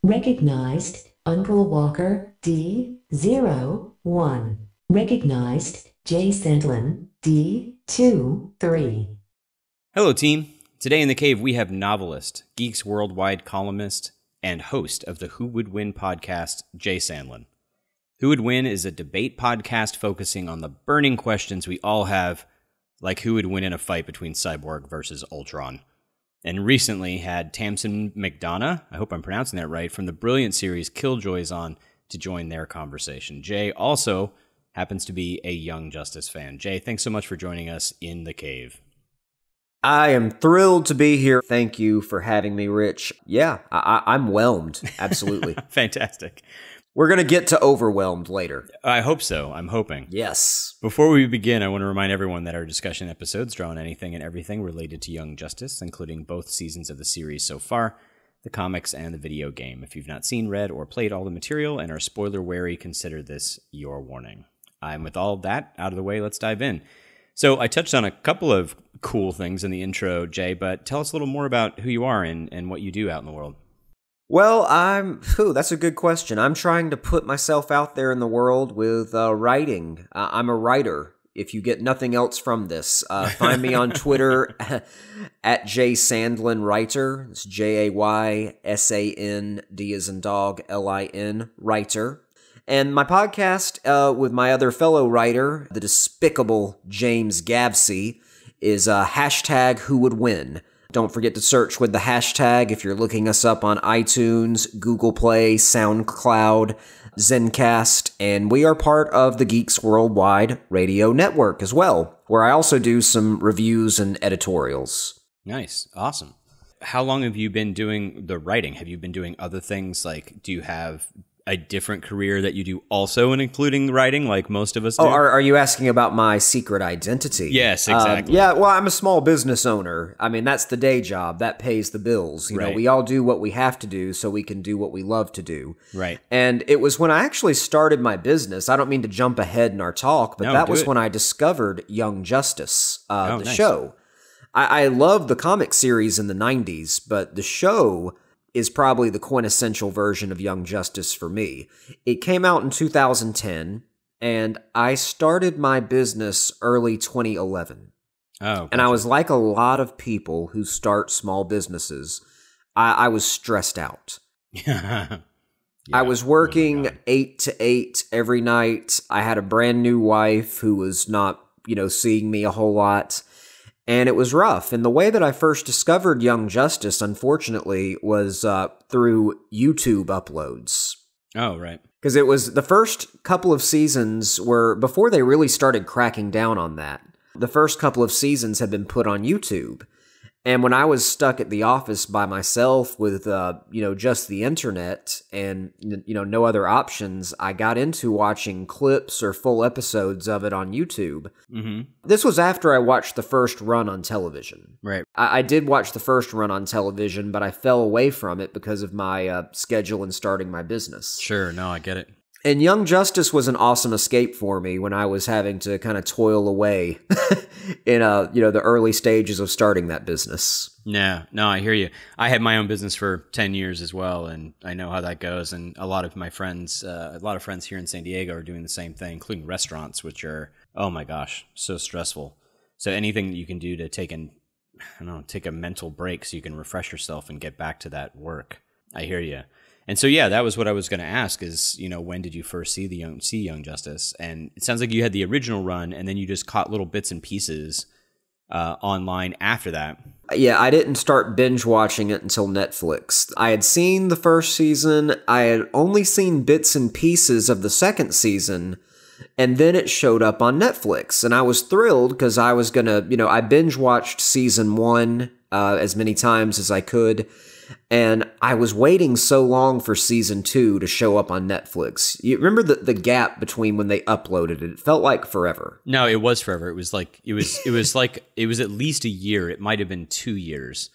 Recognized Uncle Walker D01. Recognized Jay Sandlin D23. Hello, team. Today in the cave, we have novelist, Geeks Worldwide columnist, and host of the Who Would Win podcast, Jay Sandlin. Who Would Win is a debate podcast focusing on the burning questions we all have, like who would win in a fight between Cyborg versus Ultron. And recently had Tamsin McDonough, I hope I'm pronouncing that right, from the brilliant series Killjoys on to join their conversation. Jay also happens to be a Young Justice fan. Jay, thanks so much for joining us in the cave. I am thrilled to be here. Thank you for having me, Rich. Yeah, I'm whelmed. Absolutely. Fantastic. We're going to get to overwhelmed later. I hope so. I'm hoping. Yes. Before we begin, I want to remind everyone that our discussion episodes draw on anything and everything related to Young Justice, including both seasons of the series so far, the comics, and the video game. If you've not seen, read, or played all the material and are spoiler-wary, consider this your warning. And with all of that out of the way, let's dive in. So I touched on a couple of cool things in the intro, Jay, but tell us a little more about who you are and what you do out in the world. Well, that's a good question. I'm trying to put myself out there in the world with writing. I'm a writer. If you get nothing else from this, find me on Twitter at Jay Sandlin Writer. It's JAYSAND as in dog, LIN, writer. And my podcast with my other fellow writer, the despicable James Gavsey, is hashtag Who Would Win. Don't forget to search with the hashtag if you're looking us up on iTunes, Google Play, SoundCloud, Zencast, and we are part of the Geeks Worldwide Radio Network as well, where I also do some reviews and editorials. Nice. Awesome. How long have you been doing the writing? Have you been doing other things? Like, do you have a different career that you do also and including writing like most of us do? Oh, are you asking about my secret identity? Yes, exactly. Yeah, well, I'm a small business owner. I mean, that's the day job. That pays the bills. You know, we all do what we have to do so we can do what we love to do. Right. And it was when I actually started my business. I don't mean to jump ahead in our talk, but that was when I discovered Young Justice, the show. I loved the comic series in the 90s, but the show is probably the quintessential version of Young Justice for me. It came out in 2010, and I started my business early 2011. Oh, gotcha. And I was like a lot of people who start small businesses. I was stressed out. Yeah, I was working 8 to 8 every night. I had a brand new wife who was not, seeing me a whole lot. And it was rough. And the way that I first discovered Young Justice, unfortunately, was through YouTube uploads. Oh, right. Because it was the first couple of seasons were, before they really started cracking down on that, the first couple of seasons had been put on YouTube. And when I was stuck at the office by myself with, just the internet and, no other options, I got into watching clips or full episodes of it on YouTube. Mm-hmm. This was after I watched the first run on television. Right. I did watch the first run on television, but I fell away from it because of my schedule in starting my business. Sure. No, I get it. And Young Justice was an awesome escape for me when I was having to kind of toil away in the early stages of starting that business. Yeah, no, I hear you. I had my own business for 10 years as well, and I know how that goes. And a lot of my friends, here in San Diego are doing the same thing, including restaurants, which are, oh my gosh, so stressful. So anything that you can do to take a mental break so you can refresh yourself and get back to that work. I hear you. And so, yeah, that was what I was going to ask is, when did you first see Young Justice? And it sounds like you had the original run, and then you just caught little bits and pieces online after that. Yeah, I didn't start binge watching it until Netflix. I had seen the first season. I had only seen bits and pieces of the second season, and then it showed up on Netflix. And I was thrilled because I was going to, I binge watched season 1 as many times as I could. And I was waiting so long for season 2 to show up on Netflix. You remember the gap between when they uploaded it? It felt like forever. No, it was forever. It was like it was at least a year. It might have been 2 years,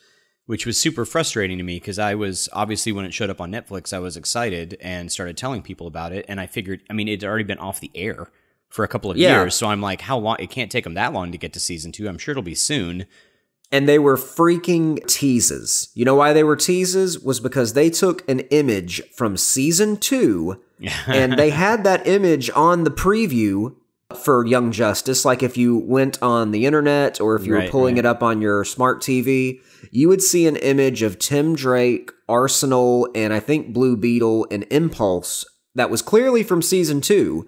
which was super frustrating to me because I was obviously when it showed up on Netflix, I was excited and started telling people about it. And I figured, it'd already been off the air for a couple of years, so I'm like, how long? It can't take them that long to get to season 2. I'm sure it'll be soon. And they were freaking teases. You know why they were teases? Was because they took an image from season 2 and they had that image on the preview for Young Justice. Like if you went on the internet or if you were pulling it up on your smart TV, you would see an image of Tim Drake, Arsenal, and I think Blue Beetle and Impulse that was clearly from season 2.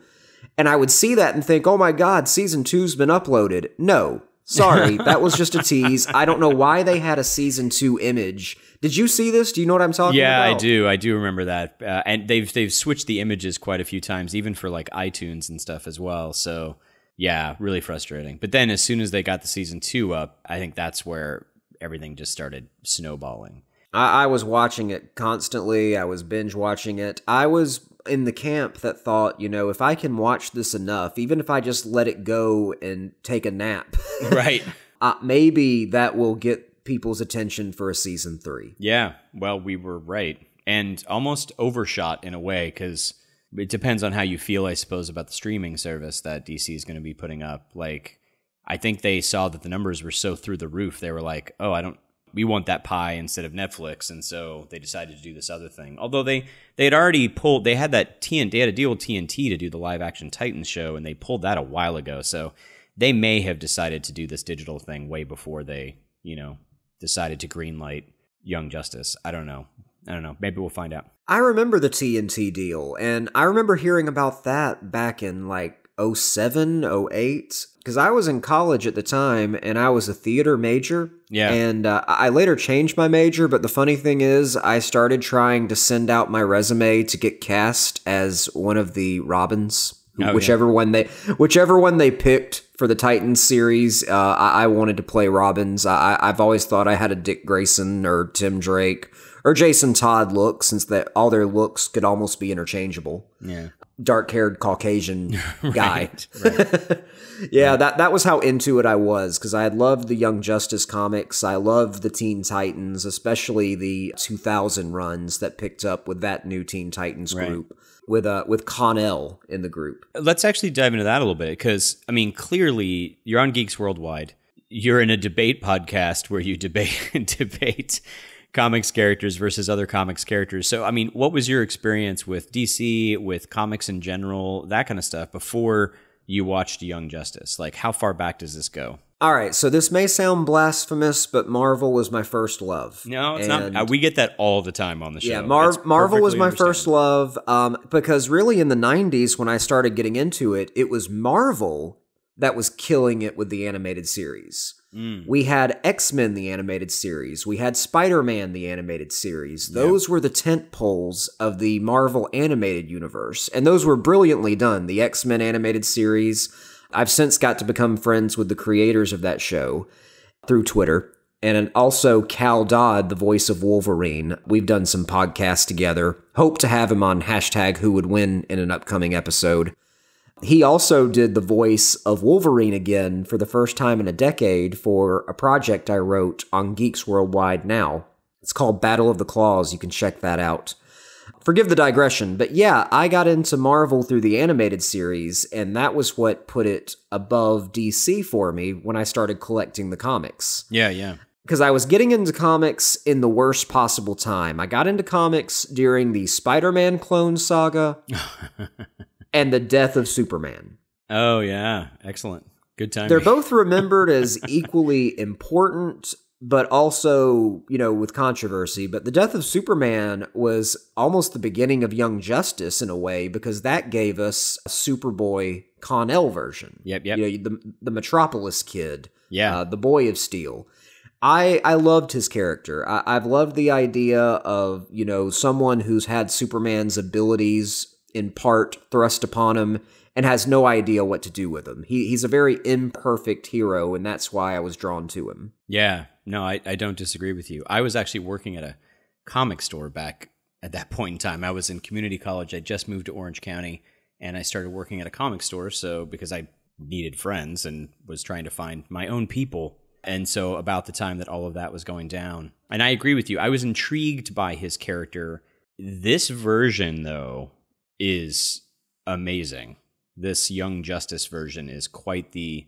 And I would see that and think, oh my God, season 2's been uploaded. No. Sorry, that was just a tease. I don't know why they had a season 2 image. Did you see this? Do you know what I'm talking about? Yeah, I do. I do remember that. And they've switched the images quite a few times, even for like iTunes and stuff as well. So yeah, really frustrating. But then as soon as they got the season 2 up, I think that's where everything just started snowballing. I was watching it constantly. I was binge watching it. I was in the camp that thought, you know, if I can watch this enough, even if I just let it go and take a nap, right? Maybe that will get people's attention for a season 3. Yeah, well, we were right. And almost overshot in a way, because it depends on how you feel, I suppose, about the streaming service that DC is going to be putting up. Like, I think they saw that the numbers were so through the roof, they were like, oh, we want that pie instead of Netflix, and so they decided to do this other thing. Although they had already pulled, they had a deal with TNT to do the live action Titans show, and they pulled that a while ago. So they may have decided to do this digital thing way before they, decided to greenlight Young Justice. I don't know. Maybe we'll find out. I remember the TNT deal, and I remember hearing about that back in like 07, 08, because I was in college at the time and I was a theater major. Yeah. And I later changed my major, but the funny thing is I started trying to send out my resume to get cast as one of the Robins. Whichever one they picked for the Titans series, I wanted to play Robins. I've always thought I had a Dick Grayson or Tim Drake or Jason Todd look, since all their looks could almost be interchangeable. Yeah. Dark-haired Caucasian guy. Right. Yeah, that was how into it I was, because I had loved the Young Justice comics. I loved the Teen Titans, especially the 2000 runs that picked up with that new Teen Titans group, with Connell in the group. Let's actually dive into that a little bit, because, I mean, clearly, you're on Geeks Worldwide. You're in a debate podcast where you debate comics characters versus other comics characters. So, I mean, what was your experience with DC, with comics in general, that kind of stuff, before you watched Young Justice? Like, how far back does this go? All right, so this may sound blasphemous, but Marvel was my first love. No, it's not. We get that all the time on the show. Yeah, Marvel was my first love, because really in the 90s, when I started getting into it, it was Marvel that was killing it with the animated series. We had X-Men, the animated series. We had Spider-Man, the animated series. Those were the tent poles of the Marvel animated universe, and those were brilliantly done. The X-Men animated series. I've since got to become friends with the creators of that show through Twitter, and also Cal Dodd, the voice of Wolverine. We've done some podcasts together. Hope to have him on #WhoWouldWin in an upcoming episode. He also did the voice of Wolverine again for the first time in a decade for a project I wrote on Geeks Worldwide now. It's called Battle of the Claws. You can check that out. Forgive the digression, but yeah, I got into Marvel through the animated series, and that was what put it above DC for me when I started collecting the comics. Yeah. Because I was getting into comics in the worst possible time. I got into comics during the Spider-Man clone saga and the death of Superman. Oh, yeah. Excellent. Good time. They're both remembered as equally important, but also, with controversy. But the death of Superman was almost the beginning of Young Justice in a way, because that gave us a Superboy Connell version. Yep. The Metropolis kid. Yeah. The Boy of Steel. I loved his character. I've loved the idea of, someone who's had Superman's abilities in part thrust upon him and has no idea what to do with them. He's a very imperfect hero, and that's why I was drawn to him. Yeah, no, I don't disagree with you. I was actually working at a comic store back at that point in time. I was in community college. I just moved to Orange County, and I started working at a comic store, so because I needed friends and was trying to find my own people. And so about the time that all of that was going down, and I agree with you, I was intrigued by his character. This version, though, is amazing. This Young Justice version is quite the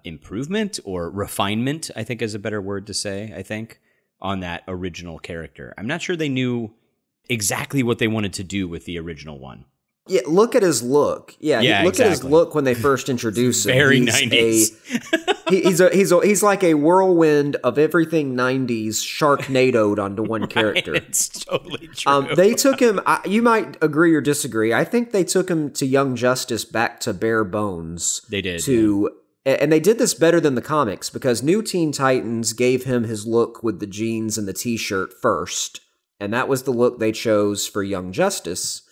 improvement or refinement, I think is a better word to say, I think, on that original character. I'm not sure they knew exactly what they wanted to do with the original one. Yeah, look at his look. Yeah, look exactly. at his look when they first introduce him. Very 90s. He's like a whirlwind of everything 90s Sharknadoed onto one character. It's totally true. They took him, you might agree or disagree, I think they took him to Young Justice back to bare bones. They did. And they did this better than the comics because New Teen Titans gave him his look with the jeans and the t-shirt first. And that was the look they chose for Young Justice.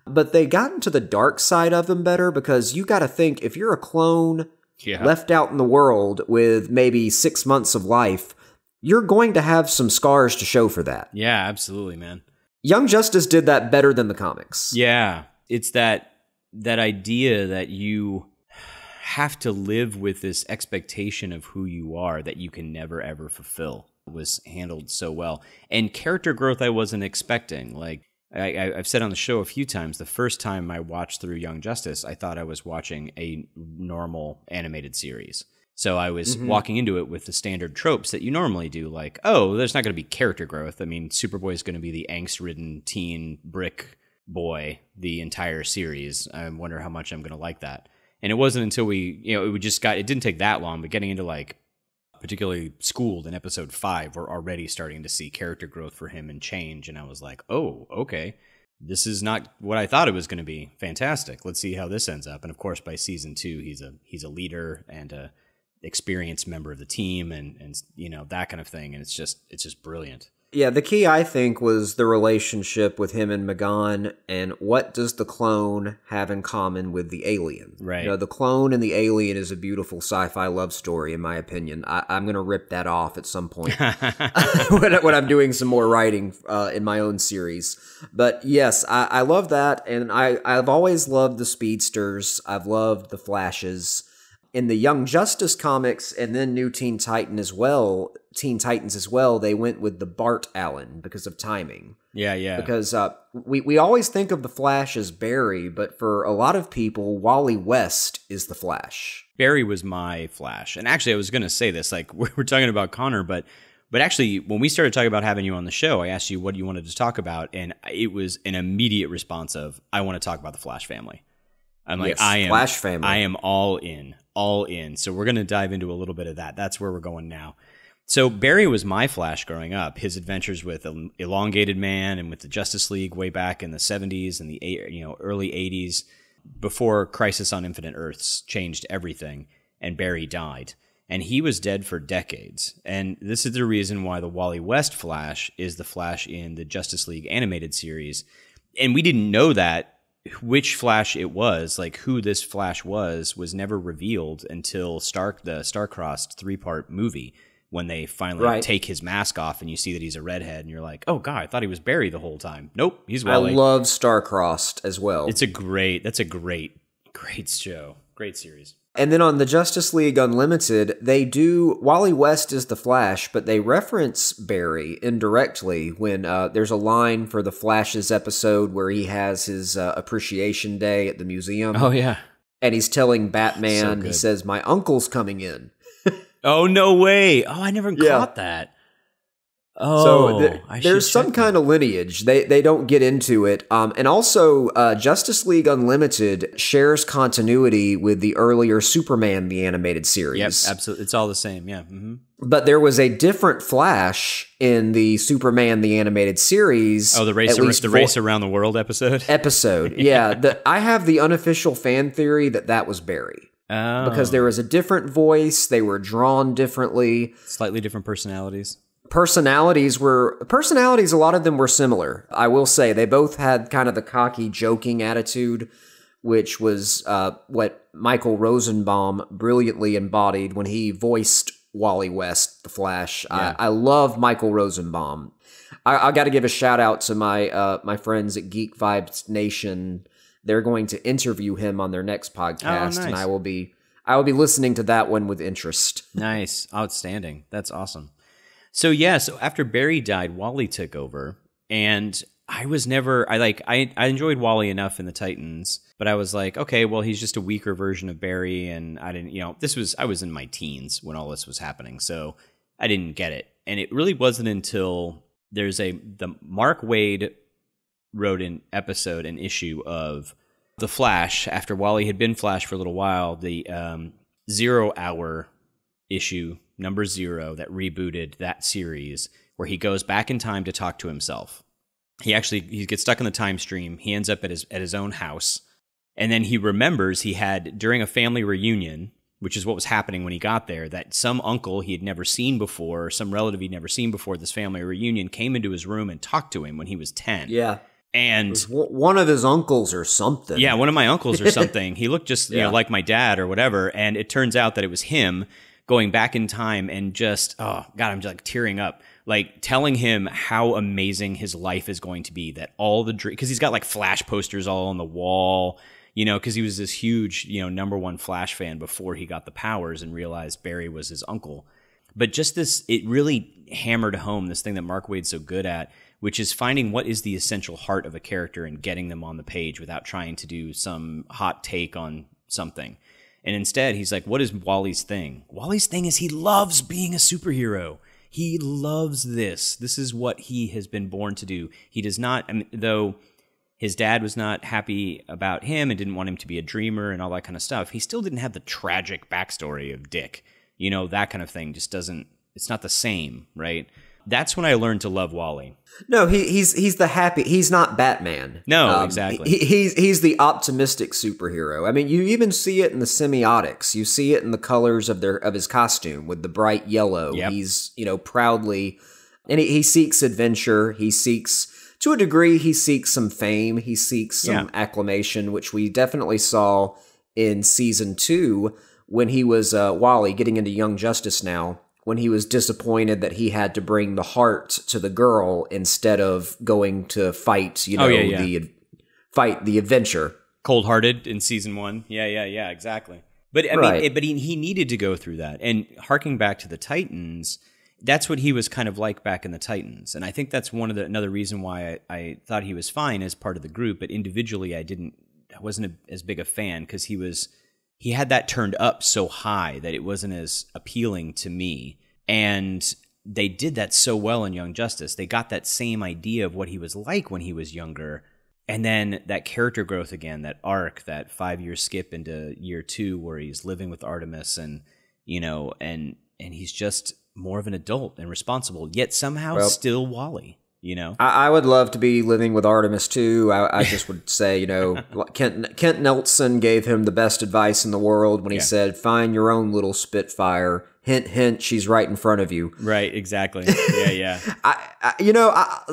But they got into the dark side of him better because you got to think, if you're a clone left out in the world with maybe 6 months of life, you're going to have some scars to show for that. Yeah, absolutely, man. Young Justice did that better than the comics. Yeah, it's that idea that you have to live with this expectation of who you are that you can never, ever fulfill was handled so well. And character growth I wasn't expecting. Like, I've said on the show a few times, the first time I watched through Young Justice, I thought I was watching a normal animated series. So I was walking into it with the standard tropes that you normally do, like, oh, there's not going to be character growth. I mean, Superboy is going to be the angst-ridden teen brick boy the entire series. I wonder how much I'm going to like that. And it wasn't until it didn't take that long, but getting into like, particularly Schooled in episode 5, we're already starting to see character growth for him and change. And I was like, oh, okay, this is not what I thought it was going to be. Fantastic. Let's see how this ends up. And of course, by season 2, he's a leader and a experienced member of the team and that kind of thing. And it's just brilliant. Yeah, the key, I think, was the relationship with him and M'gann, and what does the clone have in common with the alien? Right. The clone and the alien is a beautiful sci-fi love story, in my opinion. I'm going to rip that off at some point when I'm doing some more writing in my own series. But yes, I love that, and I've always loved the speedsters. I've loved the Flashes. In the Young Justice comics and then New Teen Titans as well, they went with the Bart Allen because of timing. Yeah. Because we always think of the Flash as Barry, but for a lot of people, Wally West is the Flash. Barry was my Flash. And actually, I was going to say this, like, we're talking about Connor, but actually, when we started talking about having you on the show, I asked you what you wanted to talk about, and it was an immediate response of, I want to talk about the Flash family. I'm like, yes, Flash family. I am all in. So we're going to dive into a little bit of that. That's where we're going now. So Barry was my Flash growing up. His adventures with Elongated Man and with the Justice League way back in the 70s and the early 80s, before Crisis on Infinite Earths changed everything, and Barry died. And he was dead for decades. And this is the reason why the Wally West Flash is the Flash in the Justice League animated series. And we didn't know that. Which Flash it was, like who this Flash was never revealed until the Star-Crossed 3-part movie, when they finally take his mask off and you see that he's a redhead and you're like, oh god, I thought he was Barry the whole time. Nope, he's Wally. I love Star-Crossed as well. That's a great show. Great series. And then on the Justice League Unlimited, Wally West is the Flash, but they reference Barry indirectly when there's a line for the Flash's episode where he has his appreciation day at the museum. Oh, yeah. And he's telling Batman, So he says, my uncle's coming in. Oh, no way. Oh, I never caught that. Oh, so there's some kind of lineage. They don't get into it. And also, Justice League Unlimited shares continuity with the earlier Superman, the animated series. Yep, absolutely. It's all the same, yeah. Mm-hmm. But there was a different Flash in the Superman, the animated series. Oh, the race around the world episode? Yeah. I have the unofficial fan theory that was Barry. Oh. Because there was a different voice. They were drawn differently. Slightly different personalities. Personalities, a lot of them were similar. I will say they both had kind of the cocky, joking attitude, which was what Michael Rosenbaum brilliantly embodied when he voiced Wally West, the Flash. Yeah. I love Michael Rosenbaum. I got to give a shout out to my friends at Geek Vibes Nation. They're going to interview him on their next podcast, nice. And I will be listening to that one with interest. Nice, outstanding. That's awesome. So after Barry died, Wally took over, and I was never, I enjoyed Wally enough in the Titans, but I was like, okay, well, he's just a weaker version of Barry, and I didn't, I was in my teens when all this was happening, so I didn't get it. And it really wasn't until the Mark Waid wrote an issue of The Flash, after Wally had been Flash for a little while, the 0 Hour issue, number 0, that rebooted that series, where he goes back in time to talk to himself. He gets stuck in the time stream. He ends up at his own house. And then he remembers he had, during a family reunion, which is what was happening when he got there, that some uncle he had never seen before, or some relative he'd never seen before at this family reunion, came into his room and talked to him when he was 10. Yeah. And one of his uncles or something. Yeah, one of my uncles or something. He looked just like my dad or whatever. And it turns out that it was him going back in time and just, oh, God, I'm just like tearing up. Like telling him how amazing his life is going to be, that all the because he's got like Flash posters all on the wall, because he was this huge, #1 Flash fan before he got the powers and realized Barry was his uncle. But just this, it really hammered home this thing that Mark Waid's so good at, which is finding what is the essential heart of a character and getting them on the page without trying to do some hot take on something. And instead, he's like, what is Wally's thing? Wally's thing is he loves being a superhero. He loves this. This is what he has been born to do. He does not, though his dad was not happy about him and didn't want him to be a dreamer and all that kind of stuff, he still didn't have the tragic backstory of Dick. That kind of thing just doesn't, it's not the same, right? That's when I learned to love Wally. No, he's the happy. He's not Batman. No, exactly. He's the optimistic superhero. I mean, you even see it in the semiotics. You see it in the colors of his costume with the bright yellow. Yep. He's proudly, and he seeks adventure. He seeks, to a degree, he seeks some fame. He seeks some acclamation, which we definitely saw in season 2 when he was Wally getting into Young Justice now. When he was disappointed that he had to bring the heart to the girl instead of going to fight, fight the adventure. Cold-hearted in season 1. Yeah, exactly. But he needed to go through that. And harking back to the Titans, that's what he was kind of like back in the Titans. And I think that's another reason why I thought he was fine as part of the group, but individually I wasn't as big a fan, because he had that turned up so high that it wasn't as appealing to me. And they did that so well in Young Justice. They got that same idea of what he was like when he was younger. And then that character growth again, that arc, that 5-year skip into year 2 where he's living with Artemis and he's just more of an adult and responsible, yet somehow still Wally. I would love to be living with Artemis too. I just would say, Kent Nelson gave him the best advice in the world when he said, "Find your own little Spitfire. Hint, hint. She's right in front of you." Right. Exactly. Yeah.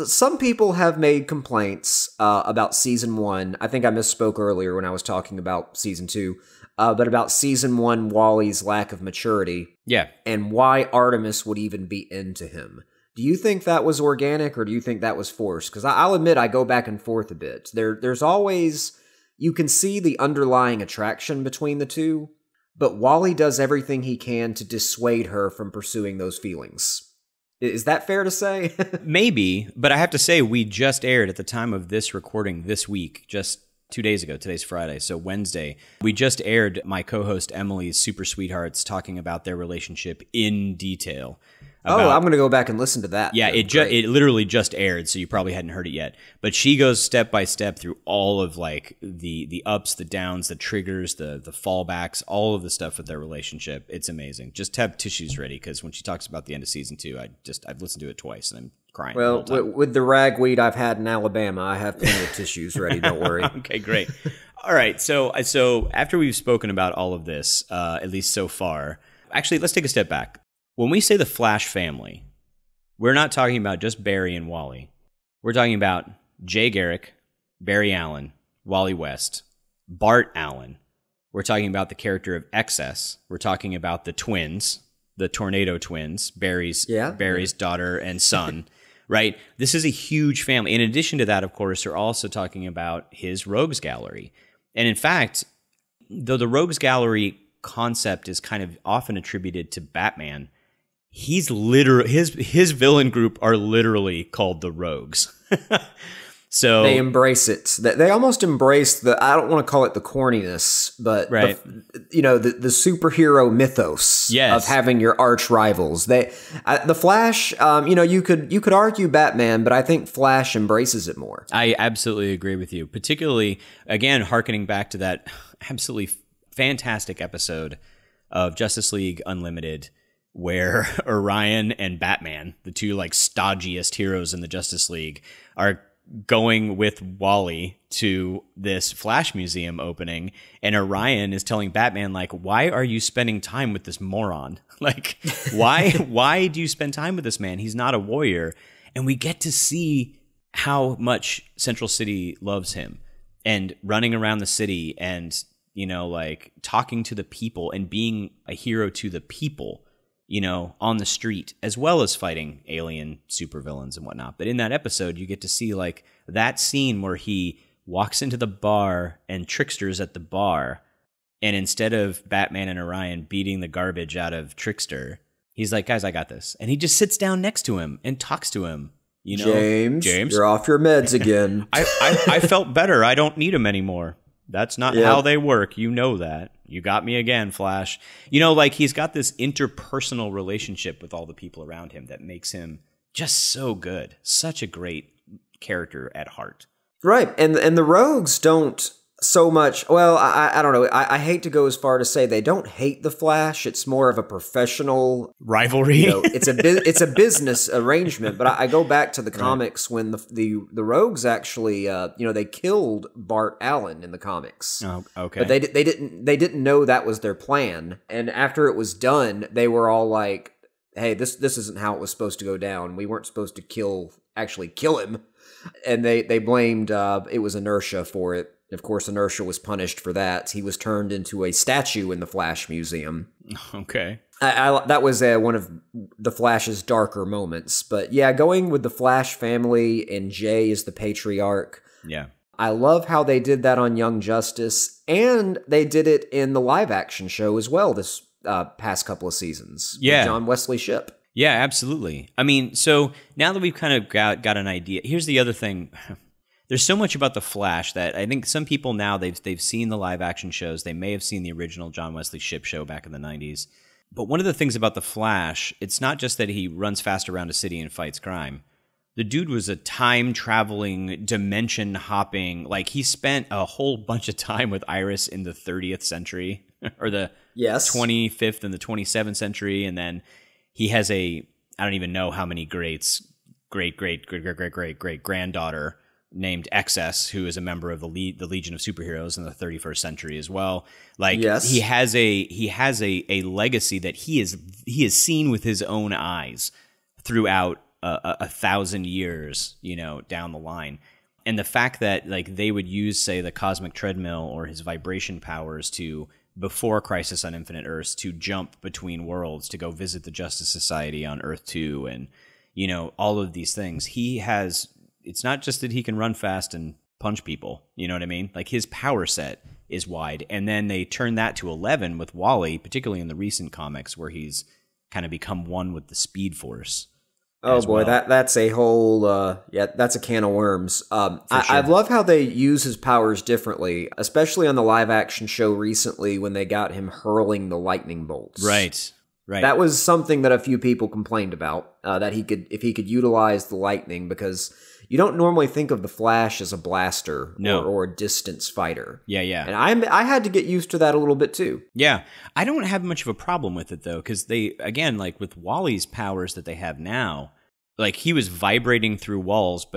Some people have made complaints about season 1. I think I misspoke earlier when I was talking about season 2. But about season 1, Wally's lack of maturity. Yeah. And why Artemis would even be into him. Do you think that was organic, or do you think that was forced? Because I'll admit I go back and forth a bit. There's always, you can see the underlying attraction between the two, but Wally does everything he can to dissuade her from pursuing those feelings. Is that fair to say? Maybe, but I have to say we just aired at the time of this recording this week, just 2 days ago. Today's Friday, so Wednesday. We just aired my co-host Emily's Super Sweethearts talking about their relationship in detail. I'm going to go back and listen to that. Yeah, it literally just aired, so you probably hadn't heard it yet. But she goes step by step through all of like the ups, the downs, the triggers, the fallbacks, all of the stuff with their relationship. It's amazing. Just have tissues ready, because when she talks about the end of season 2, I've listened to it twice and I'm crying. Well, with the ragweed I've had in Alabama, I have plenty of tissues ready. Don't worry. Okay, great. All right, so after we've spoken about all of this, at least so far, actually, let's take a step back. When we say the Flash family, we're not talking about just Barry and Wally. We're talking about Jay Garrick, Barry Allen, Wally West, Bart Allen. We're talking about the character of Excess. We're talking about the twins, the Tornado twins, Barry's daughter and son, right? This is a huge family. In addition to that, of course, we're also talking about his Rogues Gallery. And in fact, though the Rogues Gallery concept is kind of often attributed to Batman, he's literally his villain group are literally called the Rogues. So they embrace it. They almost embrace the, I don't want to call it the corniness, but right. the superhero mythos Yes. of having your arch rivals. The Flash, you could argue Batman, but I think Flash embraces it more. I absolutely agree with you. Particularly, again, hearkening back to that absolutely fantastic episode of Justice League Unlimited, where Orion and Batman, the two like stodgiest heroes in the Justice League, are going with Wally to this Flash museum opening, and Orion is telling Batman, like, why are you spending time with this moron? Like, why do you spend time with this man? He's not a warrior. And we get to see how much Central City loves him, and running around the city and, like talking to the people and being a hero to the people, on the street, as well as fighting alien supervillains and whatnot. But in that episode, you get to see like that scene where he walks into the bar and Trickster's at the bar. And instead of Batman and Orion beating the garbage out of Trickster, he's like, guys, I got this. And he just sits down next to him and talks to him. James, you're off your meds again. I felt better. I don't need him anymore. That's not how they work. You know that. You got me again, Flash. Like he's got this interpersonal relationship with all the people around him that makes him just so good. Such a great character at heart. Right. And the Rogues don't so much, well, I don't know. I hate to go as far to say they don't hate the Flash. It's more of a professional rivalry. It's a business arrangement. But I go back to the comics when the Rogues actually, they killed Bart Allen in the comics. Oh, okay. But they didn't know that was their plan. And after it was done, they were all like, "Hey, this isn't how it was supposed to go down. We weren't supposed to actually kill him." And they blamed it was Inertia for it. Of course, Inertia was punished for that. He was turned into a statue in the Flash Museum. Okay. That was one of the Flash's darker moments. But yeah, going with the Flash family and Jay as the patriarch. Yeah. I love how they did that on Young Justice, and they did it in the live-action show as well this past couple of seasons. Yeah. With John Wesley Shipp. Yeah, absolutely. I mean, so now that we've kind of got an idea, here's the other thing. There's so much about the Flash that I think some people now they've seen the live action shows. They may have seen the original John Wesley Shipp show back in the 90s. But one of the things about the Flash, it's not just that he runs fast around a city and fights crime. The dude was a time traveling, dimension hopping. Like he spent a whole bunch of time with Iris in the 30th century or the 25th and the 27th century, and then he has I don't even know how many great granddaughter named XS, who is a member of the Legion of Superheroes in the 31st century as well. Like he has a legacy that he has seen with his own eyes throughout 1,000 years, down the line. And the fact that like they would use, say, the cosmic treadmill or his vibration powers to, before Crisis on Infinite Earths, to jump between worlds to go visit the Justice Society on Earth 2 and, all of these things. It's not just that he can run fast and punch people, you know what I mean? Like his power set is wide. And then they turn that to 11 with Wally, particularly in the recent comics where he's kind of become one with the Speed Force. Oh boy, that's a whole, that's a can of worms. I love how they use his powers differently, especially on the live action show recently when they got him hurling the lightning bolts. Right. That was something that a few people complained about, that if he could utilize the lightning, because you don't normally think of the Flash as a blaster or a distance fighter. Yeah. And I had to get used to that a little bit too. Yeah. I don't have much of a problem with it though, because they, again, like with Wally's powers that they have now, like he was vibrating through walls,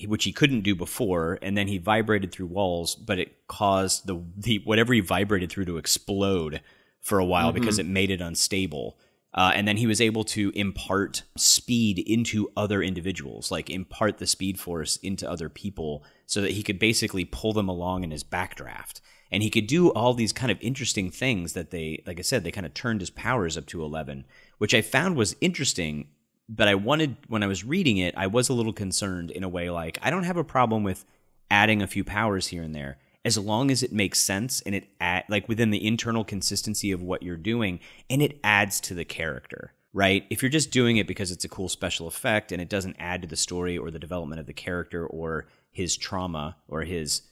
which he couldn't do before, and then he vibrated through walls, but it caused the whatever he vibrated through to explode for a while because it made it unstable. And then he was able to impart speed into other individuals, like impart the Speed Force into other people so that he could basically pull them along in his backdraft. And he could do all these kind of interesting things that like I said, they kind of turned his powers up to 11, which I found was interesting. But when I was reading it, I was a little concerned in a way, like I don't have a problem with adding a few powers here and there, as long as it makes sense and like within the internal consistency of what you're doing, and it adds to the character. right? If you're just doing it because it's a cool special effect and it doesn't add to the story or the development of the character or his trauma or his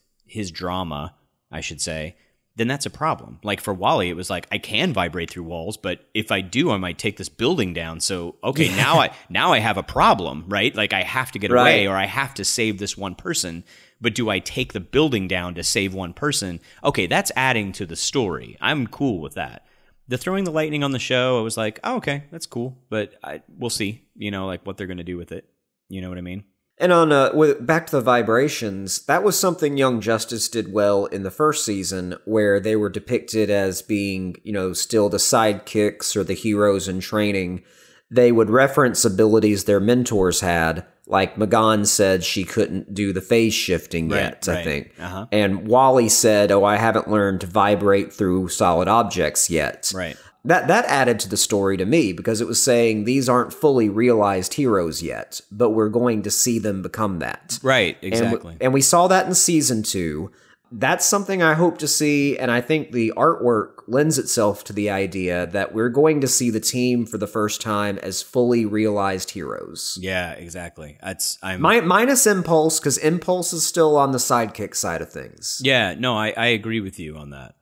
drama, I should say, then that's a problem. Like for Wally, it was like, I can vibrate through walls, but if I do, I might take this building down. So, okay, now I have a problem, right? Like I have to get away or I have to save this one person. But do I take the building down to save one person? Okay, that's adding to the story. I'm cool with that. The throwing the lightning on the show, I was like, oh, okay, that's cool. But we'll see, like what they're going to do with it. You know what I mean? And on back to the vibrations, that was something Young Justice did well in the first season, where they were depicted as being, still the sidekicks or the heroes in training. They would reference abilities their mentors had, like Magan said she couldn't do the phase shifting yet, I think. Uh-huh. And Wally said, I haven't learned to vibrate through solid objects yet. Right. That added to the story to me, because it was saying these aren't fully realized heroes yet, but we're going to see them become that. Right, exactly. And we saw that in season 2. That's something I hope to see, and I think the artwork lends itself to the idea that we're going to see the team for the first time as fully realized heroes. Yeah, exactly. Minus Impulse, because Impulse is still on the sidekick side of things. Yeah, no, I agree with you on that.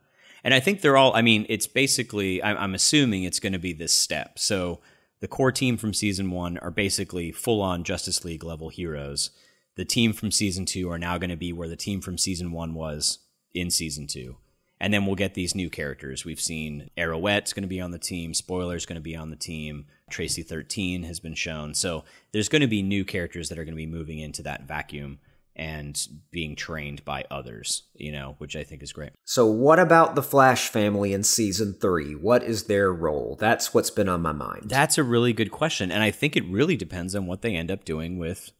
And I think they're all, it's basically, I'm assuming it's going to be this step. So the core team from season 1 are basically full-on Justice League level heroes. The team from season 2 are now going to be where the team from season 1 was in season 2. And then we'll get these new characters. We've seen Arrowette's going to be on the team. Spoiler's going to be on the team. Tracy 13 has been shown. So there's going to be new characters that are going to be moving into that vacuum and being trained by others, which I think is great. So what about the Flash family in season 3? What is their role? That's what's been on my mind. That's a really good question. And I think it really depends on what they end up doing with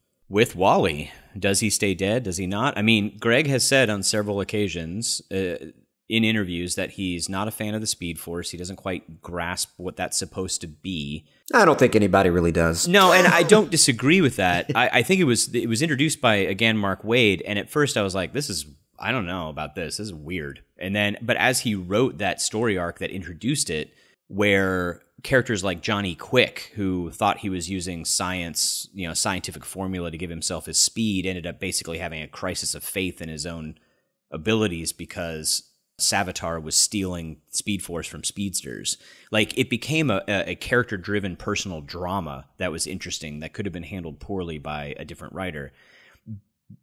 Wally. Does he stay dead? Does he not? Greg has said on several occasions in interviews that he's not a fan of the Speed Force. He doesn't quite grasp what that's supposed to be. I don't think anybody really does. No, and I don't disagree with that. I think it was introduced by, again, Mark Waid, and at first I was like, I don't know about this. This is weird. But as he wrote that story arc that introduced it, where characters like Johnny Quick, who thought he was using science, scientific formula to give himself his speed, ended up basically having a crisis of faith in his own abilities because Savitar was stealing Speed Force from speedsters. Like, it became a character-driven personal drama that was interesting, that could have been handled poorly by a different writer,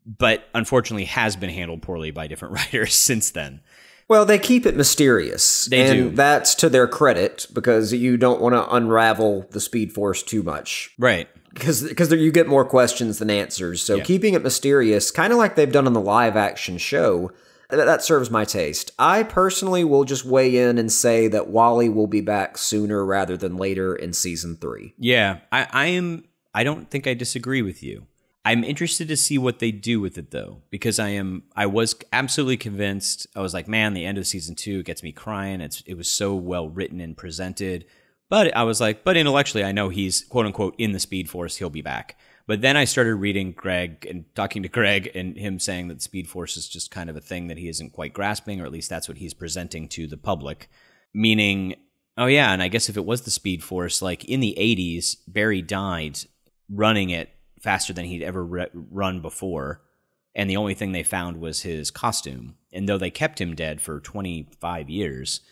but unfortunately has been handled poorly by different writers since then. Well, they keep it mysterious. They do. That's to their credit, because you don't want to unravel the Speed Force too much. Right. Because you get more questions than answers. So keeping it mysterious, kind of like they've done on the live-action show, that serves my taste. I personally will just weigh in and say that Wally will be back sooner rather than later in season 3. Yeah, I don't think I disagree with you. I'm interested to see what they do with it, though, because I was absolutely convinced. I was like, man, the end of season 2 gets me crying. It was so well written and presented. But I was like, but intellectually, I know he's, quote unquote, in the Speed Force. He'll be back. But then I started reading Greg and talking to Greg and him saying that Speed Force is just kind of a thing that he isn't quite grasping, or at least that's what he's presenting to the public. Meaning, oh yeah, and I guess if it was the Speed Force, like in the 80s, Barry died running it faster than he'd ever run before, and the only thing they found was his costume. And though they kept him dead for 25 years,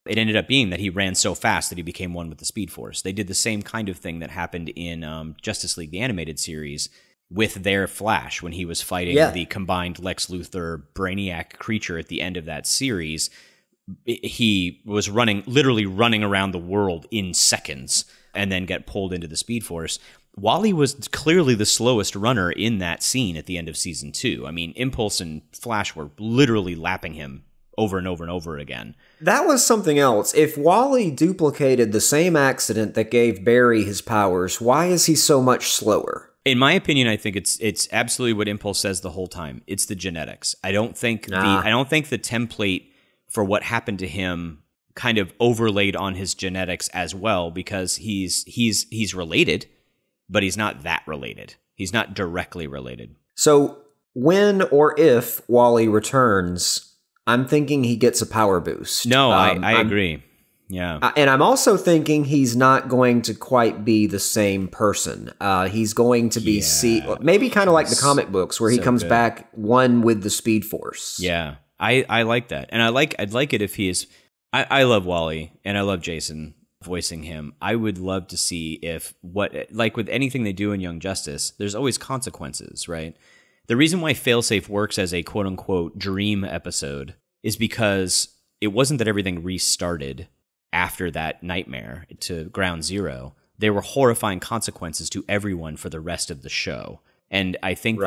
it ended up being that he ran so fast that he became one with the Speed Force. They did the same kind of thing that happened in Justice League, the animated series, with their Flash when he was fighting the combined Lex Luthor Brainiac creature at the end of that series. He was literally running around the world in seconds and then get pulled into the Speed Force. Wally was clearly the slowest runner in that scene at the end of season 2. Impulse and Flash were literally lapping him over and over and over again. That was something else. If Wally duplicated the same accident that gave Barry his powers, why is he so much slower? In my opinion, I think it's absolutely what Impulse says the whole time. It's the genetics. I don't think the template for what happened to him kind of overlaid on his genetics as well, because he's related, but he's not that related. He's not directly related. So when or if Wally returns, I'm thinking he gets a power boost. No, I agree. Yeah. And I'm also thinking he's not going to quite be the same person. He's going to be maybe kind of like the comic books where he comes back one with the Speed Force. Yeah. I like that. And I'd like it if he is. I love Wally and I love Jason voicing him. I would love to see if like with anything they do in Young Justice, there's always consequences, right? The reason why Failsafe works as a quote unquote dream episode is because it wasn't that everything restarted after that nightmare to ground zero. There were horrifying consequences to everyone for the rest of the show. And I think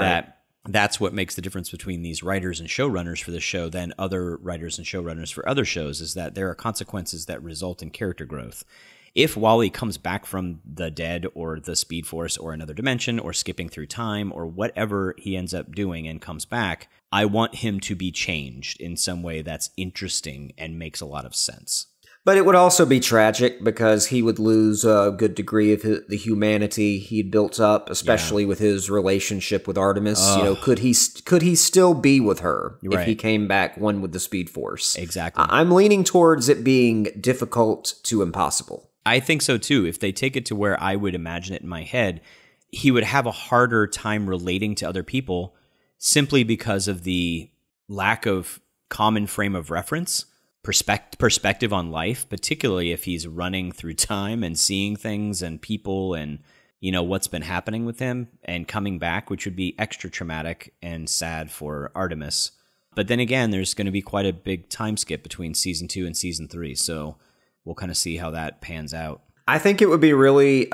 that's what makes the difference between these writers and showrunners for the show than other writers and showrunners for other shows, is that there are consequences that result in character growth. If Wally comes back from the dead or the Speed Force or another dimension or skipping through time or whatever he ends up doing and comes back, I want him to be changed in some way that's interesting and makes a lot of sense. But it would also be tragic because he would lose a good degree of the humanity he'd built up, especially with his relationship with Artemis. Could he still be with her if he came back one with the Speed Force? Exactly. I'm leaning towards it being difficult to impossible. I think so too. If they take it to where I would imagine it in my head, he would have a harder time relating to other people simply because of the lack of common frame of reference. Perspective on life, particularly if he's running through time and seeing things and people and, what's been happening with him and coming back, which would be extra traumatic and sad for Artemis. But then again, there's going to be quite a big time skip between season 2 and season 3. So we'll kind of see how that pans out. I think it would be really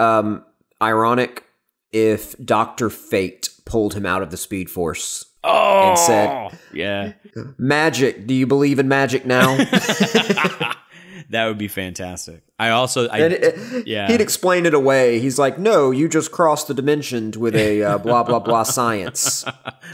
ironic if Dr. Fate pulled him out of the Speed Force. Oh, and said, yeah. Magic, do you believe in magic now? That would be fantastic. He'd explain it away. He's like, no, you just crossed the dimension with a blah, blah, blah science.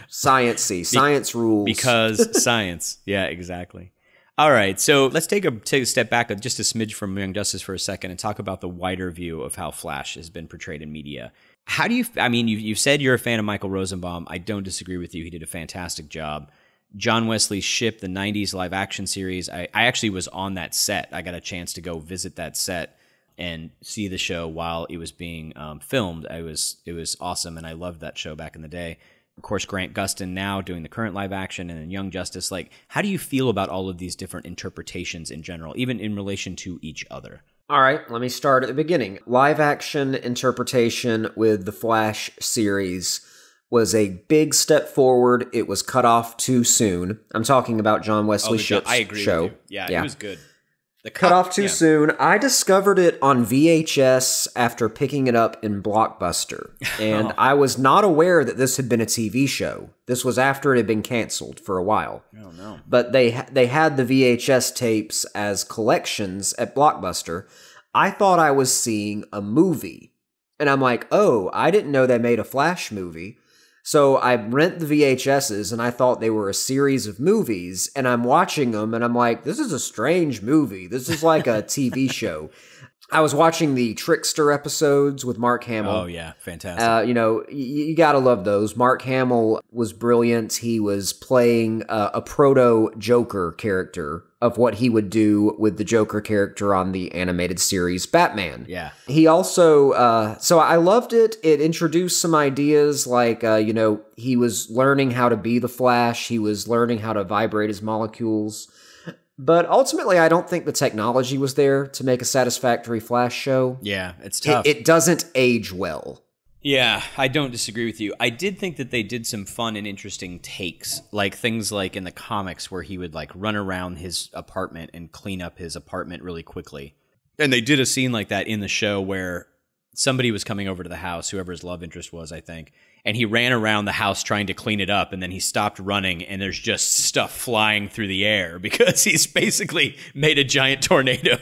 Science rules. Because science. Yeah, exactly. All right, so let's take a step back just a smidge from Young Justice for a second and talk about the wider view of how Flash has been portrayed in media. How do you, you've said you're a fan of Michael Rosenbaum. I don't disagree with you. He did a fantastic job. John Wesley Shipp, the 90s live action series, I actually was on that set. I got a chance to go visit that set and see the show while it was being filmed. It was awesome, and I loved that show back in the day. Of course, Grant Gustin now doing the current live action, and then Young Justice. Like, how do you feel about all of these different interpretations in general, even in relation to each other? All right, let me start at the beginning. Live action interpretation with the Flash series was a big step forward. It was cut off too soon. I'm talking about John Wesley Shipp's I agree show. with you. Yeah, it was good. Cut off too soon. I discovered it on VHS after picking it up in Blockbuster. And I was not aware that this had been a TV show. This was after it had been canceled for a while. Oh, no. But they had the VHS tapes as collections at Blockbuster. I thought I was seeing a movie. And I'm like, oh, I didn't know they made a Flash movie. So I rent the VHSs, and I thought they were a series of movies, and I'm watching them, and I'm like, this is a strange movie. This is like a TV show. I was watching the Trickster episodes with Mark Hamill. Oh, yeah. Fantastic. You gotta love those. Mark Hamill was brilliant. He was playing a proto-Joker character of what he would do with the Joker character on the animated series Batman. Yeah. He also, so I loved it. It introduced some ideas like, he was learning how to be the Flash. He was learning how to vibrate his molecules. But ultimately, I don't think the technology was there to make a satisfactory Flash show. Yeah, it's tough. It doesn't age well. Yeah, I don't disagree with you. I did think that they did some fun and interesting takes, like things like in the comics where he would like run around his apartment and clean up his apartment really quickly. And they did a scene like that in the show where somebody was coming over to the house, whoever his love interest was, I think, and he ran around the house trying to clean it up, and then he stopped running, and there's just stuff flying through the air because he's basically made a giant tornado.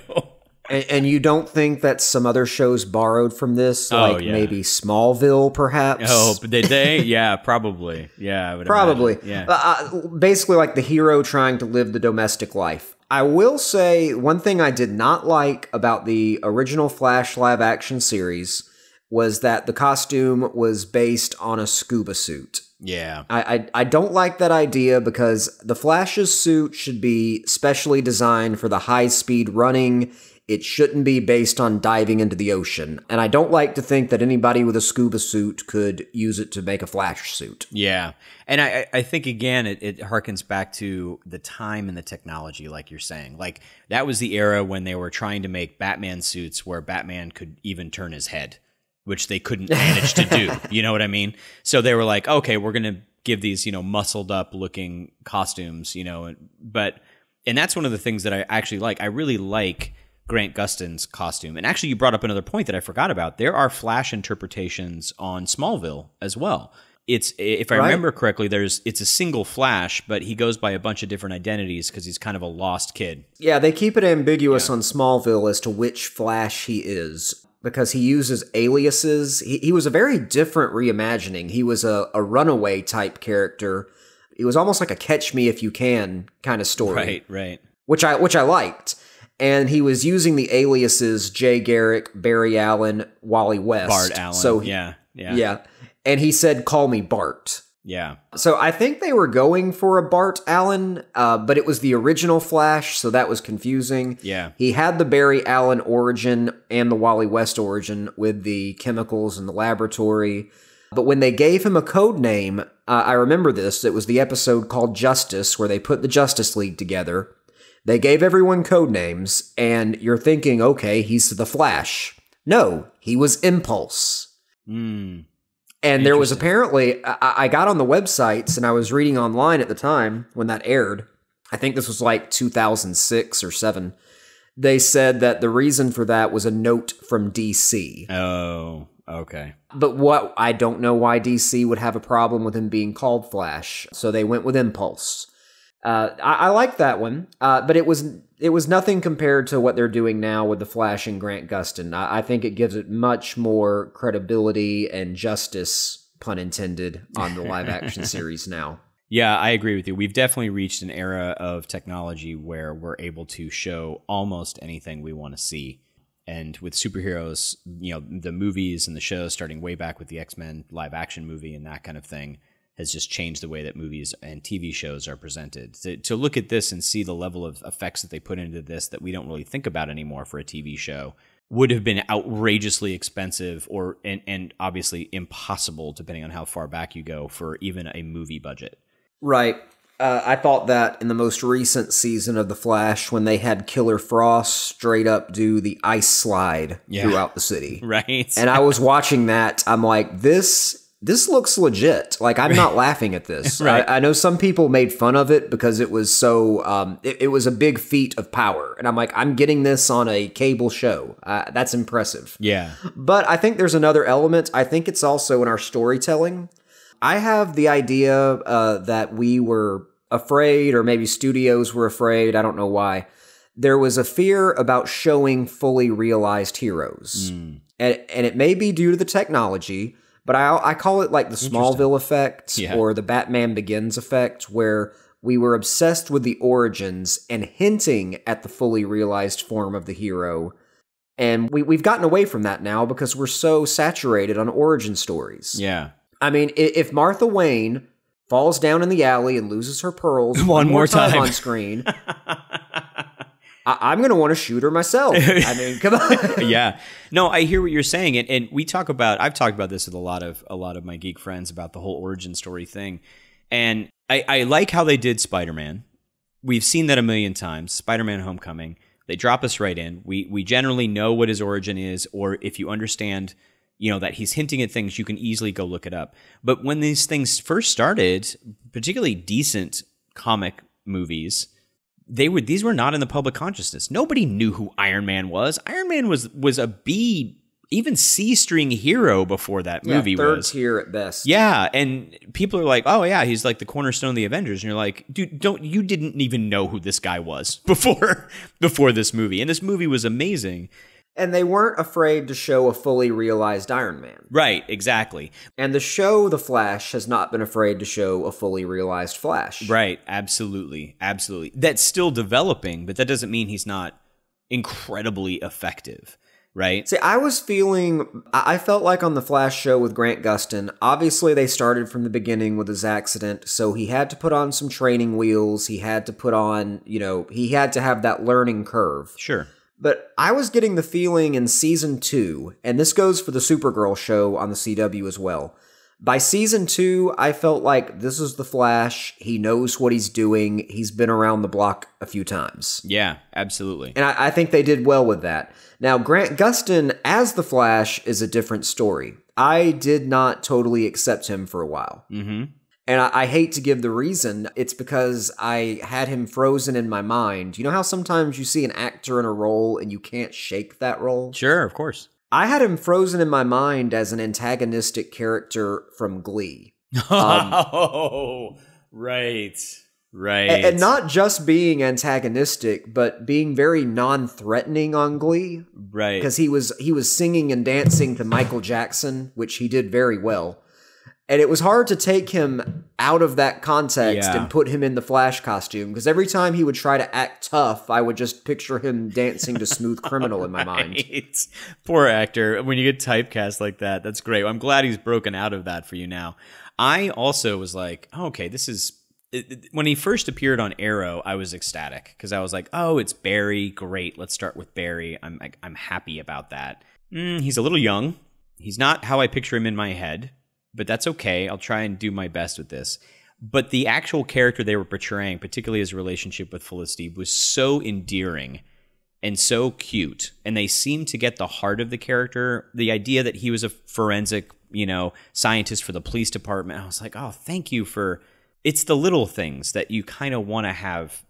And you don't think that some other shows borrowed from this? Like maybe Smallville, perhaps? Oh, but did they? Yeah, probably. Yeah, I would probably. imagine. Yeah. Basically like the hero trying to live the domestic life. I will say one thing I did not like about the original Flash live-action series was that the costume was based on a scuba suit. Yeah. I don't like that idea because the Flash's suit should be specially designed for the high-speed running. It shouldn't be based on diving into the ocean. And I don't like to think that anybody with a scuba suit could use it to make a Flash suit. Yeah. And I think, again, it harkens back to the time and the technology, like you're saying. Like, that was the era when they were trying to make Batman suits where Batman could even turn his head, which they couldn't manage to do. You know what I mean? So they were like, okay, we're going to give these, muscled up looking costumes, and that's one of the things that I actually like. I really like Grant Gustin's costume. And actually, you brought up another point that I forgot about. There are Flash interpretations on Smallville as well. It's, if I remember correctly, it's a single Flash, but he goes by a bunch of different identities because he's kind of a lost kid. Yeah, they keep it ambiguous on Smallville as to which Flash he is, because he uses aliases. He was a very different reimagining. He was a runaway type character. It was almost like a Catch Me If You Can kind of story. Right. Which I liked. And he was using the aliases Jay Garrick, Barry Allen, Wally West. Bart Allen. So yeah. And he said, "Call me Bart." Yeah. So I think they were going for a Bart Allen, but it was the original Flash, so that was confusing. Yeah. He had the Barry Allen origin and the Wally West origin with the chemicals in the laboratory. But when they gave him a code name, I remember this. It was the episode called Justice, where they put the Justice League together. They gave everyone code names, and you're thinking, okay, he's the Flash. No, he was Impulse. And there was apparently, I got on the websites, and I was reading online at the time when that aired. I think this was like 2006 or 7. They said that the reason for that was a note from DC. Oh, okay. But I don't know why DC would have a problem with him being called Flash, so they went with Impulse. I like that one, but it was nothing compared to what they're doing now with the Flash and Grant Gustin. I think it gives it much more credibility and justice, pun intended, on the live action series now. Yeah, I agree with you. We've definitely reached an era of technology where we're able to show almost anything we want to see. And with superheroes, the movies and the shows starting way back with the X-Men live action movie and that kind of thing has just changed the way that movies and TV shows are presented. To look at this and see the level of effects that they put into this that we don't really think about anymore for a TV show would have been outrageously expensive and obviously impossible, depending on how far back you go, for even a movie budget. Right. I thought that in the most recent season of The Flash, when they had Killer Frost straight up do the ice slide throughout the city. Right. And I was watching that. I'm like, this looks legit. Like, I'm not laughing at this. Right. I know some people made fun of it because it was so, it was a big feat of power. And I'm like, I'm getting this on a cable show. That's impressive. Yeah. But I think there's another element. I think it's also in our storytelling. I have the idea that we were afraid, or maybe studios were afraid, I don't know why. There was a fear about showing fully realized heroes. And it may be due to the technology, but I call it like the Smallville effect or the Batman Begins effect, where we were obsessed with the origins and hinting at the fully realized form of the hero. And we've gotten away from that now because we're so saturated on origin stories. Yeah. I mean, if Martha Wayne falls down in the alley and loses her pearls one more time on screen, I'm going to want to shoot her myself. I mean, come on. Yeah. No, I hear what you're saying. And I've talked about this with a lot of my geek friends about the whole origin story thing. And I like how they did Spider-Man. We've seen that a million times. Spider-Man Homecoming. They drop us right in. We generally know what his origin is, or if you understand, that he's hinting at things, you can easily go look it up. But when these things first started, particularly decent comic movies, these were not in the public consciousness. Nobody knew who Iron Man was. Iron Man was a B, even C-string hero before that movie third tier at best. Yeah, and people are like, "Oh yeah, he's like the cornerstone of the Avengers," and you're like, "Dude, you didn't even know who this guy was before this movie." And this movie was amazing. And they weren't afraid to show a fully realized Iron Man. Right, exactly. And the show The Flash has not been afraid to show a fully realized Flash. Right, absolutely. Absolutely. That's still developing, but that doesn't mean he's not incredibly effective, right? See, I felt like on the Flash show with Grant Gustin, obviously they started from the beginning with his accident, so he had to put on some training wheels, he had to put on, he had to have that learning curve. Sure. But I was getting the feeling in season 2, and this goes for the Supergirl show on the CW as well. By season 2, I felt like this is the Flash. He knows what he's doing. He's been around the block a few times. Yeah, absolutely. And I think they did well with that. Now, Grant Gustin as the Flash is a different story. I did not totally accept him for a while. Mm-hmm. And I hate to give the reason. It's because I had him frozen in my mind. You know how sometimes you see an actor in a role and you can't shake that role? Sure, of course. I had him frozen in my mind as an antagonistic character from Glee. Oh, right. Right. And not just being antagonistic, but being very non-threatening on Glee. Right. Because he was singing and dancing to Michael Jackson, which he did very well. And it was hard to take him out of that context and put him in the Flash costume, because every time he would try to act tough, I would just picture him dancing to Smooth Criminal in my mind. Poor actor. When you get typecast like that, that's great. I'm glad he's broken out of that for you now. I also was like, oh, okay, this is... When he first appeared on Arrow, I was ecstatic, because I was like, oh, it's Barry. Great, let's start with Barry. I'm happy about that. He's a little young. He's not how I picture him in my head. But that's okay. I'll try and do my best with this. But the actual character they were portraying, particularly his relationship with Felicity, was so endearing and so cute. And they seemed to get the heart of the character. The idea that he was a forensic, scientist for the police department. I was like, oh, thank you for... It's the little things that you kind of want to have